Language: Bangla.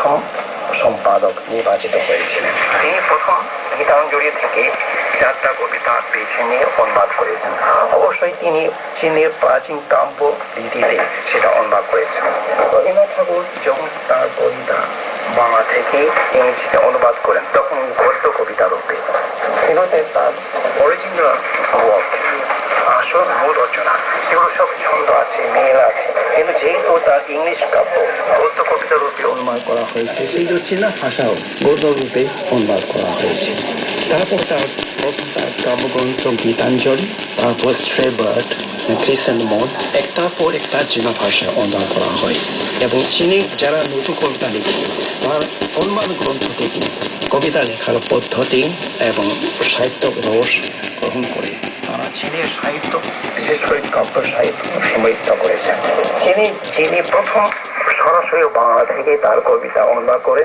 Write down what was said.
প্রথম সম্পাদক নির্বাচিত হয়েছিলেন। তিনি প্রথম গীতাঞ্জলি থেকে 4টা কবিতা বেছে নিয়ে অনুবাদ করেছেন। অবশ্যই তিনি চীনের প্রাচীন কাব্য রীতিতে সেটা অনুবাদ করেছেন। রবীন্দ্রনাথ ঠাকুর যখন তার কবিতা বাংলা থেকে ইংরেজিতে অনুবাদ করেন তখন গদ্য কবিতা রূপে, কিন্তু তার অরিজিনাল ওয়ার্ক, আসল মূল রচনা, সেগুলো সব ছন্দ আছে, মেল আছে, কিন্তু যেহেতু তার ইংলিশ কাব্য গদ্য কবিতা রূপে অনুবাদ করা হয়েছে, সেই চীনা ভাষাও গদ্য রূপে অনুবাদ করা হয়েছে। তারপর তার কাব্যগ্রন্থ গীতাঞ্জলি, তারপর স্ট্রে বার্ড, ক্রিসেন্ট মন, একটার পর একটা চীনা ভাষায় অনুবাদ করা হয়। এবং চীনে যারা নতুন কবিতা লিখে তার অনুবাদ গ্রন্থ থেকে কবিতা লেখার পদ্ধতি এবং সাহিত্য রস গ্রহণ করে তারা চীনের সাহিত্য, বিশেষ করে কাব্য সাহিত্য সমৃদ্ধ করেছেন। যিনি প্রথম সরাসরি বাংলা থেকে তার কবিতা অনুবাদ করে